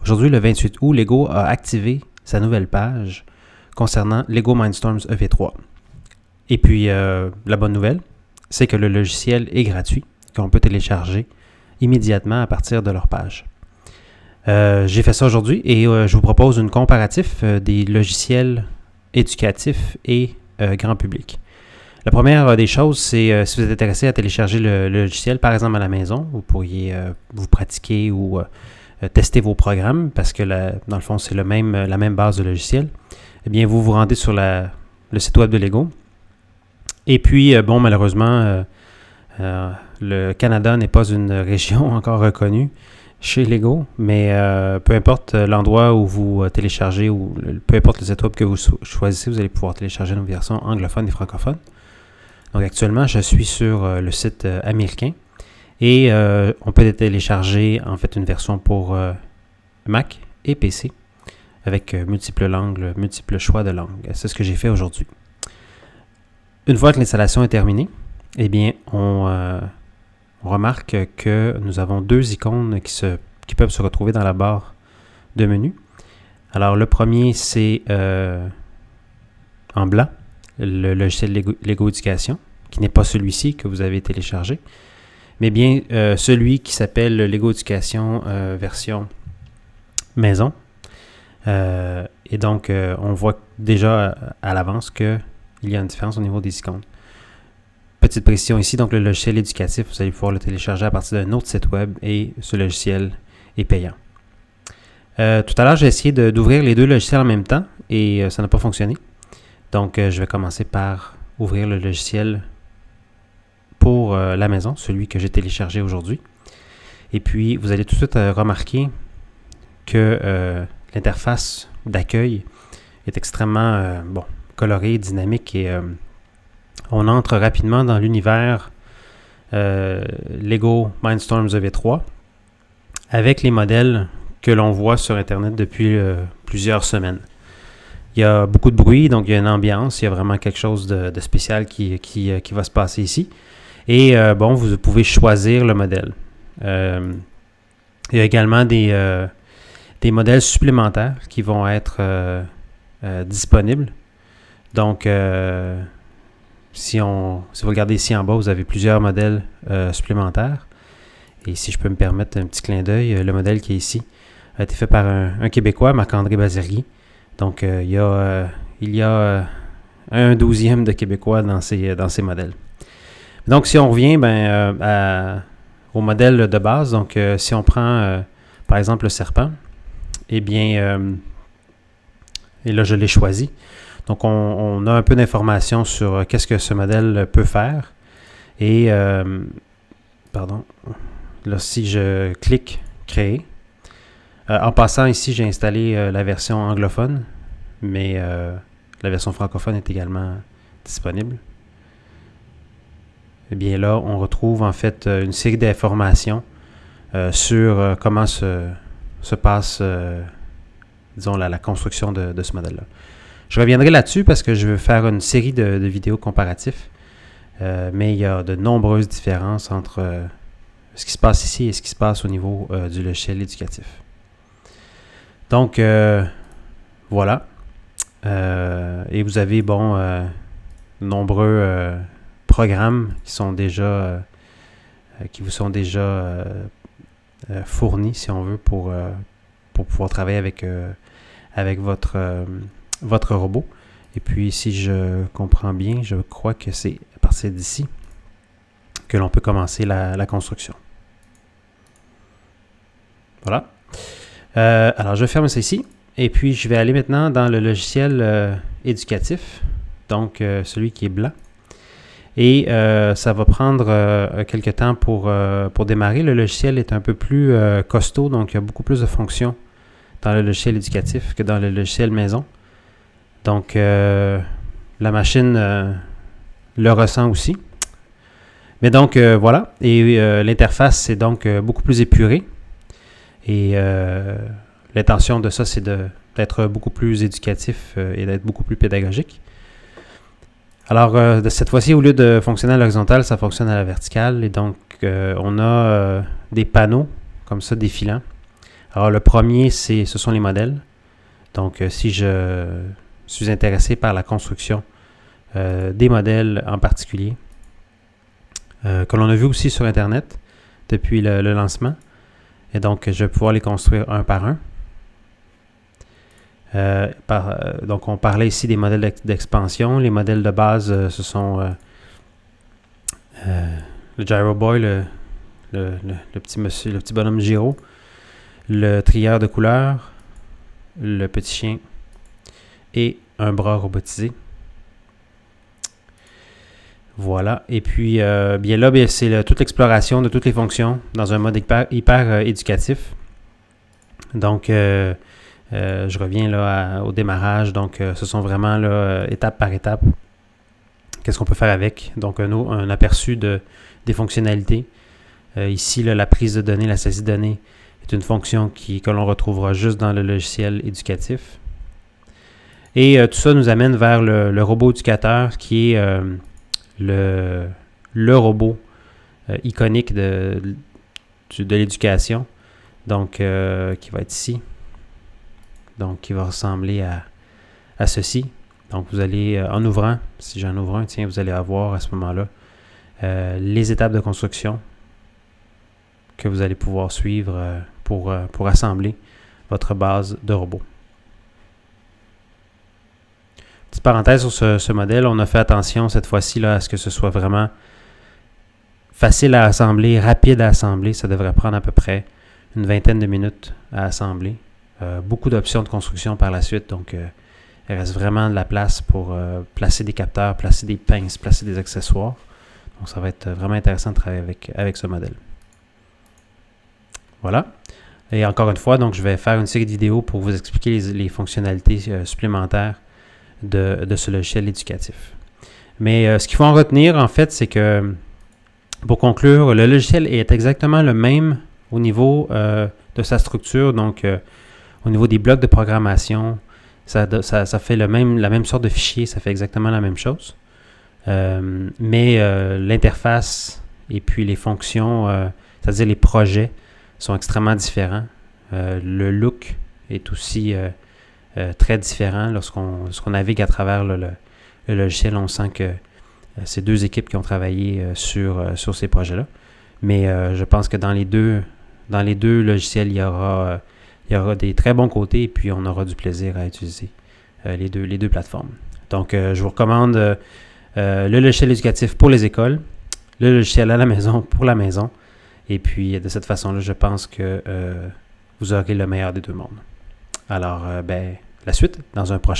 Aujourd'hui, le 28 août, Lego a activé sa nouvelle page concernant Lego Mindstorms EV3. Et puis, la bonne nouvelle, c'est que le logiciel est gratuit, qu'on peut télécharger immédiatement à partir de leur page. J'ai fait ça aujourd'hui et je vous propose une comparatif des logiciels éducatifs et grand public. La première des choses, c'est si vous êtes intéressé à télécharger le logiciel, par exemple à la maison, vous pourriez vous pratiquer ou tester vos programmes parce que dans le fond, c'est la même base de logiciel. Eh bien, vous vous rendez sur le site web de Lego. Et puis, malheureusement, le Canada n'est pas une région encore reconnue chez Lego, mais peu importe l'endroit où vous téléchargez ou peu importe le site web que vous choisissez, vous allez pouvoir télécharger nos versions anglophones et francophones. Donc actuellement, je suis sur le site américain et on peut télécharger en fait une version pour Mac et PC avec multiples langues, multiples choix de langues. C'est ce que j'ai fait aujourd'hui. Une fois que l'installation est terminée, eh bien, on remarque que nous avons deux icônes qui peuvent se retrouver dans la barre de menu. Alors, le premier, c'est en blanc, le logiciel Lego Éducation, qui n'est pas celui-ci que vous avez téléchargé, mais bien celui qui s'appelle Lego Éducation version maison. Et donc, on voit déjà à l'avance qu'il y a une différence au niveau des icônes. Petite précision ici, donc le logiciel éducatif, vous allez pouvoir le télécharger à partir d'un autre site web et ce logiciel est payant. Tout à l'heure, j'ai essayé d'ouvrir les deux logiciels en même temps et ça n'a pas fonctionné. Donc, je vais commencer par ouvrir le logiciel pour la maison, celui que j'ai téléchargé aujourd'hui. Et puis, vous allez tout de suite remarquer que l'interface d'accueil est extrêmement colorée, dynamique et on entre rapidement dans l'univers Lego Mindstorms EV3 avec les modèles que l'on voit sur Internet depuis plusieurs semaines. Il y a beaucoup de bruit, donc il y a une ambiance, il y a vraiment quelque chose de spécial qui va se passer ici. Et vous pouvez choisir le modèle. Il y a également des modèles supplémentaires qui vont être disponibles. Donc, si vous regardez ici en bas, vous avez plusieurs modèles supplémentaires. Et si je peux me permettre un petit clin d'œil, le modèle qui est ici a été fait par un Québécois, Marc-André Bazergui. Donc, il y a un 12e de Québécois dans ces modèles. Donc, si on revient au modèle de base, donc si on prend par exemple le serpent, eh bien, et là je l'ai choisi. Donc, on a un peu d'informations sur qu'est-ce que ce modèle peut faire. Et, là, si je clique « Créer », en passant ici, j'ai installé la version anglophone, mais la version francophone est également disponible. Eh bien là, on retrouve en fait une série d'informations sur comment se passe, la construction de ce modèle-là. Je reviendrai là-dessus parce que je veux faire une série de vidéos comparatifs, mais il y a de nombreuses différences entre ce qui se passe ici et ce qui se passe au niveau du logiciel éducatif. Donc, voilà. Et vous avez, nombreux programmes qui vous sont déjà fournis, si on veut, pour pouvoir travailler avec votre robot. Et puis, si je comprends bien, je crois que c'est à partir d'ici que l'on peut commencer la construction. Voilà. Alors, je ferme ça ici. Et puis, je vais aller maintenant dans le logiciel éducatif, donc celui qui est blanc. Et ça va prendre quelques temps pour démarrer. Le logiciel est un peu plus costaud, donc il y a beaucoup plus de fonctions dans le logiciel éducatif que dans le logiciel maison. Donc, la machine le ressent aussi. Mais donc, voilà. Et l'interface, c'est donc beaucoup plus épurée. Et l'intention de ça, c'est d'être beaucoup plus éducatif et d'être beaucoup plus pédagogique. Alors, de cette fois-ci, au lieu de fonctionner à l'horizontale, ça fonctionne à la verticale. Et donc, on a des panneaux comme ça défilants Alors, le premier, ce sont les modèles. Donc, si je suis intéressé par la construction des modèles en particulier, que l'on a vu aussi sur Internet depuis le lancement. Et donc, je vais pouvoir les construire un par un. Donc, on parlait ici des modèles d'expansion. Les modèles de base, ce sont le Gyro Boy, le petit monsieur, le petit bonhomme gyro, le trieur de couleurs, le petit chien et un bras robotisé. Voilà. Et puis, bien là, c'est toute l'exploration de toutes les fonctions dans un mode hyper éducatif. Donc, je reviens là au démarrage. Donc, ce sont vraiment là, étape par étape. Qu'est-ce qu'on peut faire avec? Donc, un aperçu des fonctionnalités. Ici, là, la prise de données, la saisie de données est une fonction que l'on retrouvera juste dans le logiciel éducatif. Et tout ça nous amène vers le robot éducateur qui est le robot iconique de l'éducation. Donc, qui va être ici. Donc, qui va ressembler à ceci. Donc, vous allez, en ouvrant, si j'en ouvre un, tiens, vous allez avoir à ce moment-là les étapes de construction que vous allez pouvoir suivre pour assembler votre base de robot. Petite parenthèse sur ce modèle, on a fait attention cette fois-ci là, à ce que ce soit vraiment facile à assembler, rapide à assembler. Ça devrait prendre à peu près une vingtaine de minutes à assembler. Beaucoup d'options de construction par la suite, donc il reste vraiment de la place pour placer des capteurs, placer des pinces, placer des accessoires. Donc ça va être vraiment intéressant de travailler avec ce modèle. Voilà. Et encore une fois, donc je vais faire une série de vidéos pour vous expliquer les fonctionnalités supplémentaires de ce logiciel éducatif. Mais ce qu'il faut en retenir, en fait, c'est que, pour conclure, le logiciel est exactement le même au niveau de sa structure, donc au niveau des blocs de programmation, ça fait la même sorte de fichier, ça fait exactement la même chose. Mais l'interface et puis les fonctions, c'est-à-dire les projets, sont extrêmement différents. Le look est aussi très différent. Lorsqu'on navigue à travers le logiciel, on sent que c'est deux équipes qui ont travaillé sur ces projets-là. Mais je pense que dans les deux logiciels, il y aura des très bons côtés et puis on aura du plaisir à utiliser les deux plateformes. Donc, je vous recommande le logiciel éducatif pour les écoles, le logiciel à la maison pour la maison. Et puis, de cette façon-là, je pense que vous aurez le meilleur des deux mondes. Alors, la suite dans un prochain